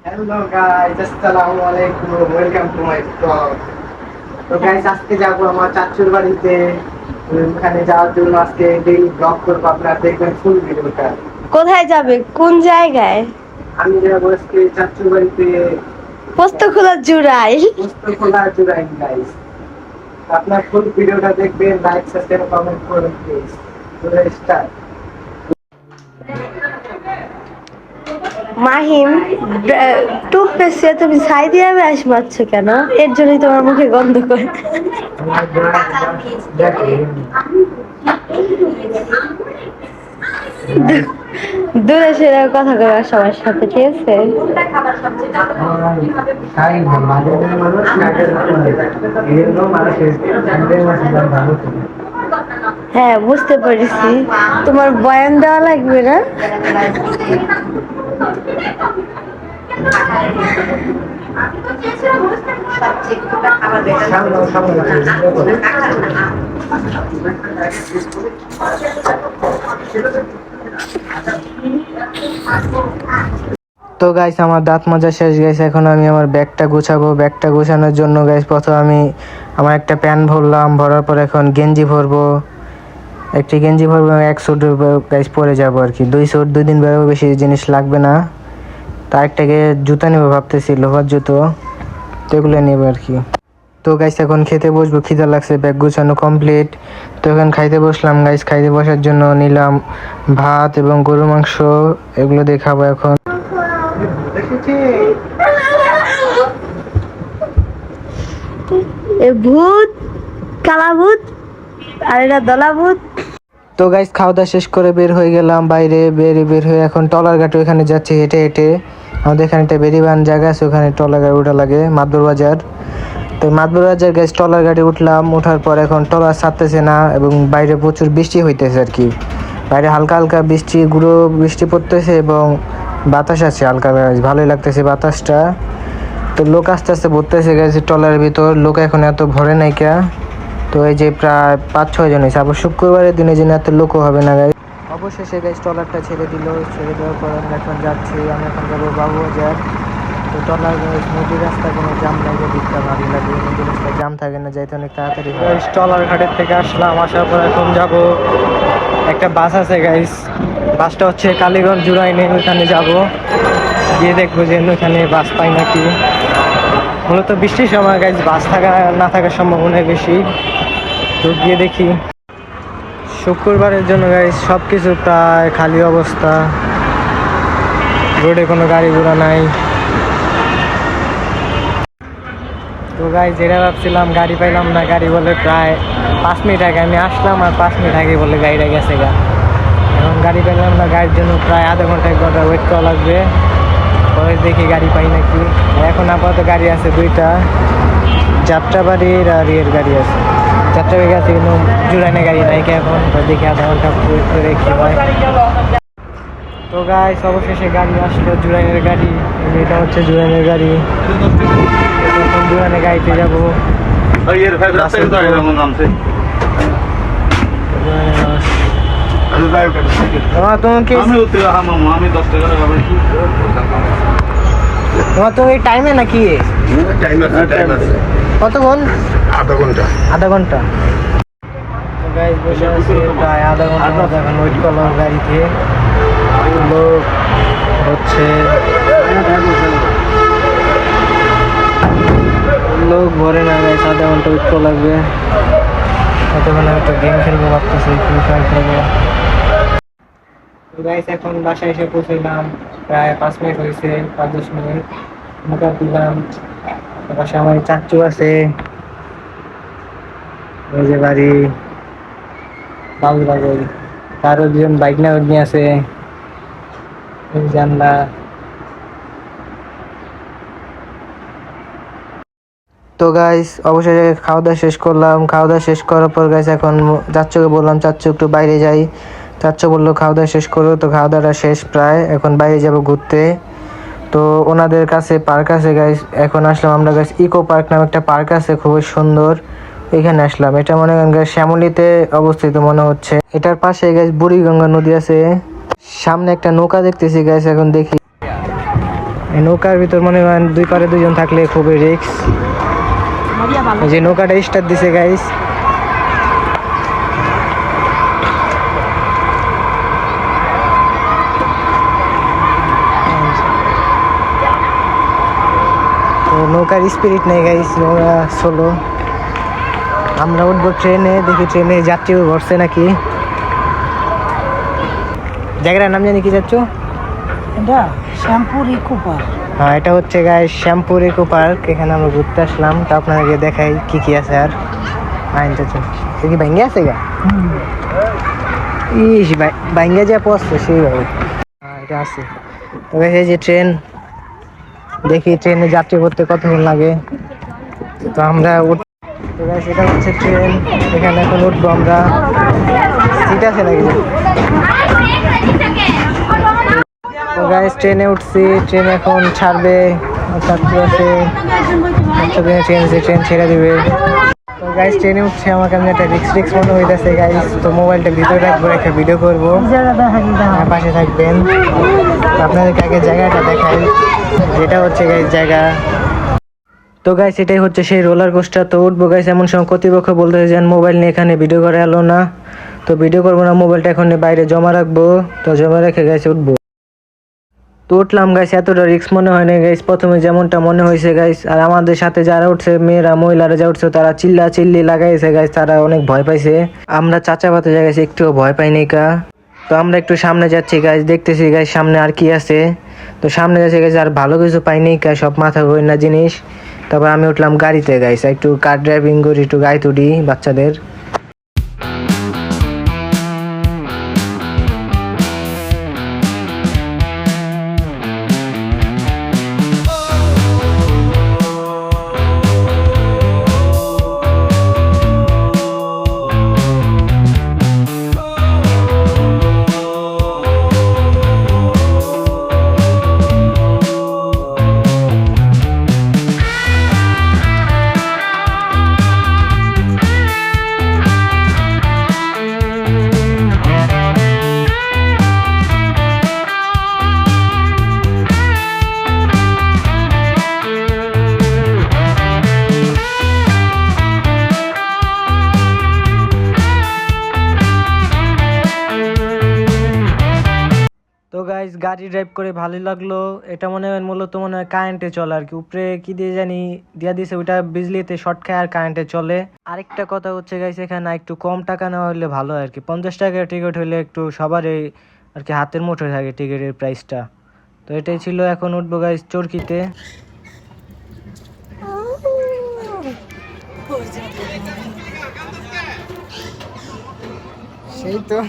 Hello guys, আসসালামু আলাইকুম, welcome to my blog. তো গাইস, আজকে যাবো আমার চাচুর বাড়িতে। ওখানে যাওয়ার জন্য আজকে ডেইলি ব্লগ করবো, আপনারা দেখবেন ফুল ভিডিওটা। কোথায় যাবে? কোন জায়গায়? আমি যাবো আজকে চাচুর বাড়িতে, পোস্তখোলা জুড়াই। পোস্তখোলা জুরাইন গাইস। আপনার ফুল ভিডিওটা দেখবেন, লাইক সাবস্ক্রাইব কমেন্ট করুন প্লিজ। পুরো স্টার্ট। মাহিম, টুথপেস্টে তুমি ছাই দিয়ে ব্রাশ মারছো কেন? এর জন্যই তোমার মুখে গন্ধ করে। দূরে সরে কথা কবে সবার সাথে, ঠিক আছে? হ্যাঁ, বুঝতে পেরেছি। তোমার বয়ান দেওয়া লাগবে না। তো গাইস, আমার দাঁত মাজা শেষ গাইস। এখন আমি আমার ব্যাগটা গোছাবো। ব্যাগটা গোছানোর জন্য গাইস প্রথমে আমি আমার একটা প্যান্ট ভরলাম, ভরার পর এখন গেঞ্জি ভরবো। একটি গেঞ্জি ভরবো, এক স্যুট গাইস পরে যাবো আর কি। 2 স্যুট 2 দিন বেরোবো, বেশি জিনিস লাগবে না। তার একটাকে জুতা নেবো ভাবতেছি, লোহার জুতো। তো এগুলো নেবো আর কি। তো গাইস, এখন খেতে বসবো, খিদা লাগছে। ব্যাগ গোছানো কমপ্লিট। তো এখন খাইতে বসলাম গাইস। খাইতে বসার জন্য নিলাম ভাত এবং গরু মাংস, এগুলো দিয়ে খাবো এখন। এ ভূত, কালা ভূত, আর এটা দলা ভূত। তো গাইস, খাওয়া দাওয়া শেষ করে বের হয়ে গেলাম বাইরে। বের হয়ে এখন টলার ঘাটে ওখানে যাচ্ছি হেঁটে হেঁটে। আমাদের এখানে একটা বেরিবান জায়গা আছে, ওখানে টলার গাড়ি ওঠা লাগে, মাদবর বাজার। তো মাদবর বাজার গাইস টলার গাড়ি উঠলাম। ওঠার পর এখন টলার ছাড়তেছে না এবং বাইরে প্রচুর বৃষ্টি হইতেছে আর কি। বাইরে হালকা হালকা বৃষ্টি, গুঁড়ো বৃষ্টি পড়তেছে এবং বাতাস আছে হালকা, ভালোই লাগতেছে বাতাসটা। তো লোক আস্তে আস্তে ভরতেছে গেছে ট্রলারের ভিতর। লোক এখন এত ভরে নাই কে। তো এই যে প্রায় 5-6 জন হয়েছে। আবার শুক্রবারের দিনে যেন এত লোকও হবে না গাইস। অবশেষে গাইস ট্রলারটা ছেড়ে দিল। ছেড়ে দেওয়ার পর আমরা এখন যাচ্ছি। আমি এখন যাবো বাবুবাজার। তো ট্রলার নদীর রাস্তা কোনো জাম নাই, দিকটা ভালো লাগে। নদীর রাস্তায় জাম থাকে না, যাইতে অনেক তাড়াতাড়ি হয়। ট্রলার ঘাটের থেকে আসলাম, আসার পর এখন যাব একটা বাস আছে গাইস। বাসটা হচ্ছে কালীগঞ্জ জুরাইনে, ওইখানে যাব। গিয়ে দেখবো যে ওইখানে বাস পাই নাকি। মূলত বৃষ্টির সময় গাইস বাস থাকা না থাকার সম্ভাবনা বেশি। তো গিয়ে দেখি। শুক্রবারের জন্য গাইস সব কিছু প্রায় খালি অবস্থা, রোডে কোনো গাড়ি ঘোড়া নাই। তো গাইস, যেটা ভাবছিলাম গাড়ি পাইলাম না, গাড়ি বলে প্রায় 5 মিনিট আগে আমি আসলাম, আর 5 মিনিট আগে বলে গাড়িটা গেছে গা। এখন গাড়ি পাইলাম না, গাড়ির জন্য প্রায় আধা ঘন্টা 1 ঘন্টা ওয়েট করা লাগবে। পরে দেখি গাড়ি পাই নাকি। এখন আপাতত গাড়ি আছে 2টা, যাত্রাবাড়ির আর ইয়ের গাড়ি আছে। যাত্রাবাড়ি আছে কিন্তু জুরাইনে গাড়ি নাই কি এখন। দেখি আধা ঘন্টা ওয়েট করে কি হয়। তো গাইস, অবশেষে গাড়ি আসলো, জুরাইনের গাড়ি। এটা হচ্ছে জুরাইনের গাড়ি। এখন জুরাইনের গাড়িতে যাবো। তুমি টাইমে নাকি? কতক্ষণ? আধা ঘন্টা। বসে আছি প্রায় আধা ঘন্টা এখন ওয়েট করলাম গাড়িতে। লোক হচ্ছে, লোক ভরে না গাইস, আধা ঘন্টা ওয়েট করা লাগবে। কতক্ষণ একটা গেম খেলবো ভাবতেছি, ফ্রি ফায়ার খেলবো। গাইস, এখন বাসায় এসে পৌঁছলাম, প্রায় 5 মিনিট হয়েছে, 5-10 মিনিট মুখা দিলাম। বাসায় আমার চাচু আছে, ওই যে বাড়ি বাবু বাবু। তারও 2জন বাইক নিয়ে আছে, জানলা। তো গাইস, অবশেষে খাওয়া দাওয়া শেষ করলাম। খাওয়া দাওয়া শেষ করার পর গাইস এখন চাচ্চুকে বললাম চাচ্চু একটু বাইরে যাই। চাচ্চু বললো খাওয়া দাওয়া শেষ করো। তো খাওয়া দাওয়াটা শেষ প্রায়, এখন বাইরে যাব ঘুরতে। তো ওনাদের কাছে পার্ক আছে গাইস। এখন আসলাম আমরা গাইস ইকো পার্ক নামে একটা পার্ক আছে, খুবই সুন্দর। এখানে আসলাম। এটা মনে করেন গাইস শ্যামলীতে অবস্থিত মনে হচ্ছে। এটার পাশে গাইস বুড়িগঙ্গা নদী আছে। সামনে একটা নৌকা দেখতেছি গাইস, এখন দেখি। এই নৌকার ভিতর মনে হয় দুই পারে দুজন থাকলে খুবই রিস্ক। এই যে নৌকাটা স্টার্ট দিছে গাইস। তো নৌকার স্পিরিট নেই গাইস, নৌকা সোলো। আমরা উঠবো ট্রেনে, দেখি ট্রেনে যাত্রীও ঘটছে নাকি। জায়গাটার নাম জানি কি যাচ্ছ? এটা শ্যামপুর ইকো পার্ক। হ্যাঁ, এটা হচ্ছে গাইস শ্যামপুর ইকো পার্ক। এখানে আমরা ঘুরতে আসলাম, তো আপনাদেরকে দেখাই কি কি আছে। আর আইন চাচ্ছ সে কি ভাঙ্গে আছে গা? ইস ভাঙ্গে যা পড়ছে সেইভাবে। হ্যাঁ, এটা আছে। তো গাইস এই যে ট্রেন, দেখি ট্রেনে যাত্রী করতে কতক্ষণ লাগে। তো আমরা তো গাইস এটা হচ্ছে ট্রেন, এখানে এখন উঠবো আমরা। সিট আছে নাকি? তো গাইস ট্রেনে উঠছি, ট্রেন এখন ছাড়বে। ছাত্র আছে, ট্রেন ছেড়ে দিবে। তো গাইস ট্রেনে উঠছে, আমার কাছে একটা রিক্স মনে হইতেছে গাইস। তো মোবাইলটা ভিতরে রাখবো, একটা ভিডিও করবো, পাশে থাকবেন। তো আপনাদেরকে আগে জায়গাটা দেখাই, যেটা হচ্ছে গাইস জায়গা। তো গাইস এটাই হচ্ছে সেই রোলার কোস্টার। তো উঠবো গাইস, এমন সময় কর্তৃপক্ষ বলতে যান মোবাইল নিয়ে এখানে ভিডিও করে এলো না। তো ভিডিও করবো না, মোবাইলটা এখন বাইরে জমা রাখবো। তো জমা রেখে গাইস উঠবো। তো উঠলাম গাইস, এতটা রিস্ক মনে হয় না গাইস, প্রথমে যেমনটা মনে হয়েছে গাইস। আর আমাদের সাথে যারা উঠছে, মেয়েরা মহিলারা যা উঠছে, তারা চিল্লি লাগাইছে গাইস, তারা অনেক ভয় পাইছে। আমরা চাচা পাতে যা গেছি, একটুও ভয় পাইনি কা। তো আমরা একটু সামনে যাচ্ছি গাইস, দেখতেছি গাইস সামনে আর কি আছে। তো সামনে যাচ্ছে গাইস, আর ভালো কিছু পাইনি কা, সব মাথা না জিনিস। তারপর আমি উঠলাম গাড়িতে গাইস, একটু কার ড্রাইভিং করি, একটু গাড়ি তুলি বাচ্চাদের। তো গাইস গাড়ি ড্রাইভ করে ভালোই লাগলো। এটা মনে হয় মূলত কারেন্টে চলে আর কি, উপরে কি দিয়ে জানি দিয়া দিছে, ওইটা বিজলিতে শর্ট খায় আর কারেন্টে চলে। আরেকটা কথা হচ্ছে গাইস, এখানে একটু কম টাকা নেওয়া হলে ভালো আর কি। 50 টাকার টিকিট হলে একটু সবারই আর কি হাতের মুঠোয় থাকে টিকিটের প্রাইসটা। তো এটাই ছিল। এখন উঠবো গাইস চরকিতে। সেই তো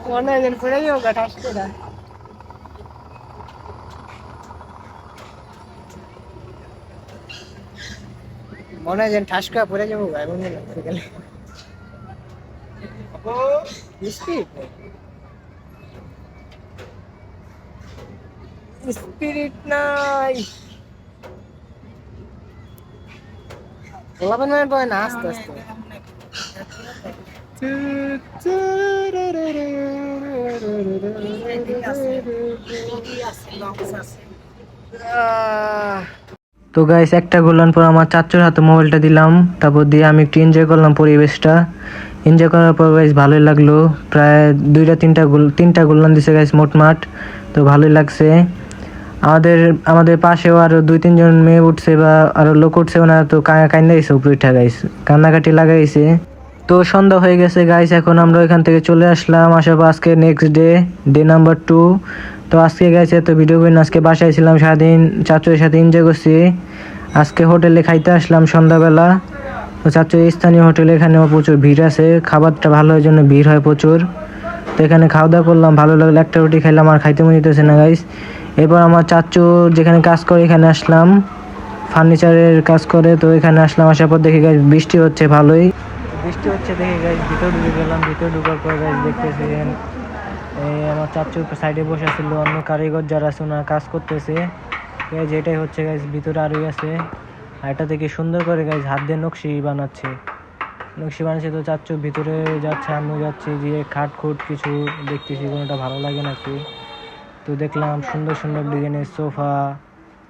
মনে হয় যেন ঠাস করে পড়ে যাবো ভাই, মনে লাগছে গেলে স্পিরিট নাই। বলাবেন মানে বয় না, আস্তে আস্তে। তো গাইস একটা গোলান পর আমার চাচুর হাতে মোবাইলটা দিলাম, তারপর দিয়ে আমি একটু এনজয় করলাম পরিবেশটা। এনজয় করার পর গাইস ভালোই লাগলো। প্রায় তিনটা গোলান দিছে গাইস মোটমাট। তো ভালোই লাগছে। আমাদের পাশেও আরো 2-3 জন মেয়ে উঠছে বা আরো লোক উঠছে, ওনারা তো কান্না গেছে, উপরে উঠা গাইস কান্নাকাটি লাগাইছে। তো সন্ধ্যা হয়ে গেছে গাইস, এখন আমরা ওইখান থেকে চলে আসলাম। আসার পর আজকে নেক্সট ডে নাম্বার 2। তো আজকে গেছে তো ভিডিও করি না, আজকে বাসায় ছিলাম সারাদিন, চাচুর সাথে এনজয় করছি। আজকে হোটেলে খাইতে আসলাম সন্ধ্যাবেলা। তো চাচুর স্থানীয় হোটেলে, এখানেও প্রচুর ভিড় আছে, খাবারটা ভালো হয় জন্য ভিড় হয় প্রচুর। তো এখানে খাওয়া দাওয়া করলাম, ভালো লাগলো। একটা রুটি খাইলাম, আর খাইতে মনে হইতেছে না গাইস। এরপর আমার চাচু যেখানে কাজ করে এখানে আসলাম, ফার্নিচারের কাজ করে। তো এখানে আসলাম, আসার পর দেখি গাইস বৃষ্টি হচ্ছে, ভালোই বৃষ্টি হচ্ছে দেখে গাইস ভিতরে ঢুকে গেলাম। ভিতরে ঢুকার পর গাইস দেখতেছিলেন আমার চাচু সাইডে বসে ছিল, অন্য কারিগর যারা আছে ওনারা কাজ করতেছে। যেটাই হচ্ছে গাইস ভিতরে আরোই আছে। আর এটা দেখে সুন্দর করে গাইস হাত দিয়ে নকশি বানাচ্ছে। নকশি বানিয়েছে। তো চাচ্চু ভিতরে যাচ্ছে, আমিও যাচ্ছি, গিয়ে খাট খুট কিছু দেখতেছি কোনোটা ভালো লাগে নাকি। তো দেখলাম সুন্দর সুন্দর ডিজাইনের সোফা,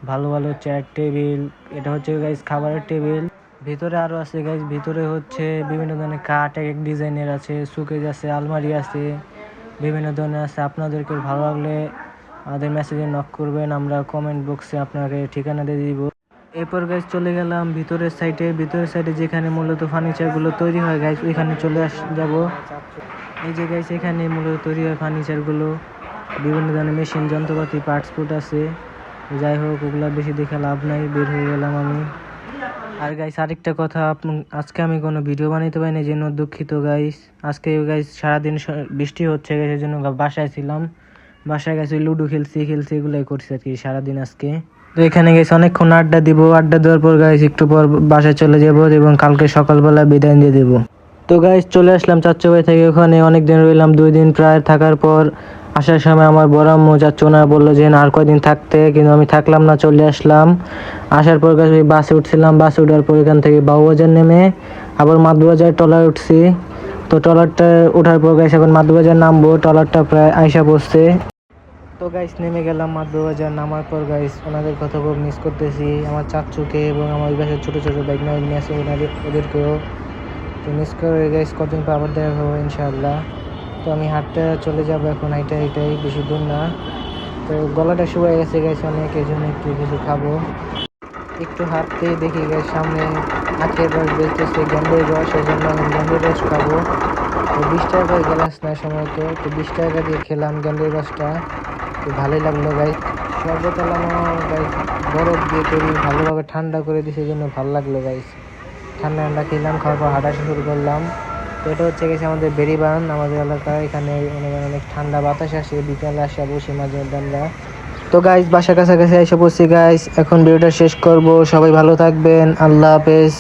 ভালো ভালো চেয়ার টেবিল। এটা হচ্ছে গাইস খাবারের টেবিল। ভিতরে আরও আছে গাইস, ভিতরে হচ্ছে বিভিন্ন ধরনের কাঠ, এক এক ডিজাইনের আছে, সুকেজ আছে, আলমারি আছে, বিভিন্ন ধরনের আছে। আপনাদেরকে ভালো লাগলে আমাদের মেসেজে নক করবেন, আমরা কমেন্ট বক্সে আপনাকে ঠিকানা দিয়ে দিব। এরপর গাইস চলে গেলাম ভিতরের সাইডে যেখানে মূলত ফার্নিচারগুলো তৈরি হয় গাইস, ওইখানে চলে যাব। এই যে গাইস এখানে মূলত তৈরি হয় ফার্নিচারগুলো, বিভিন্ন ধরনের মেশিন যন্ত্রপাতি পার্টস ফুট আছে। যাই হোক ওগুলো বেশি দেখে লাভ নাই, বের হয়ে গেলাম আমি। আর গাইস আরেকটা কথা, আজকে আমি কোনো ভিডিও বানাইতে পারিনি, এই জন্য দুঃখিত গাইস। আজকে গাইস সারাদিন বৃষ্টি হচ্ছে গাইস, এই জন্য বাসায় ছিলাম, বাসায় গেছি, লুডো খেলছি এগুলাই করছি আর কি সারাদিন আজকে। তো এখানে গেছি অনেকক্ষণ আড্ডা দিব, আড্ডা দেওয়ার পর গাইস একটু পর বাসায় চলে যাব এবং কালকে সকালবেলা বিদায় দিয়ে দেবো। তো গাইস চলে আসলাম চাচ্চু ভাই থেকে, ওখানে অনেকদিন রইলাম, 2 দিন প্রায় থাকার পর আসার সময় আমার বড় আম্মু চাচ্চু না বললো যে আর কয়দিন থাকতে, কিন্তু আমি থাকলাম না, চলে আসলাম। আসার পর গাইস ওই বাসে উঠছিলাম, বাসে ওঠার পর এখান থেকে বাবুবাজার নেমে আবার মাদুবাজার ট্রলার উঠছি। তো ট্রলারটা ওঠার পর গাইস এখন মাদুবাজার নামবো, ট্রলারটা প্রায় আইসা পড়ছে। তো গাইস নেমে গেলাম মাদুবাজার। নামার পর গাইস ওনাদের কথা খুব মিস করতেছি, আমার চাচ্চুকে এবং আমার ওই পাশে ছোটো ছোটো বাইক নিয়ে আছে ওদেরকেও তো মিস করে গাইস। কতদিন পর আবার দেখা হবে ইনশাআল্লাহ। তো আমি হাঁটতে চলে যাব এখন, এটাই বেশি দূর না। তো গলাটা শুকিয়ে গেছে গাইস অনেক, এই জন্য একটু কিছু খাবো। একটু হাঁটতেই দেখি গাইস সামনে আখের রস বেচতেছে, গেন্ডের রস, এই জন্য আমি গেন্ডের রস খাবো। তো 20 টাকা করে গ্লাস নেয় সময়, তো 20 টাকা দিয়ে খেলাম গেন্ডের রসটা, তো ভালোই লাগলো গাইস। শরবত আলানো গাইস বরফ দিয়ে তৈরি, ভালোভাবে ঠান্ডা করে দিছে, এই জন্য ভালো লাগলো গাইস। ঠান্ডা খেলাম, খাওয়ার পর হাঁটা শুরু করলাম। তো এটা হচ্ছে গেছে আমাদের বেরিবান, আমাদের এলাকায় এখানে অনেক ঠান্ডা বাতাস আসে, বিকালে আসা বসে মাঝে মধ্যে আমরা। তো গাইস বাসা কাছাকাছি এসে পড়ছি গাইস, এখন ভিডিওটা শেষ করব। সবাই ভালো থাকবেন, আল্লাহ হাফেজ।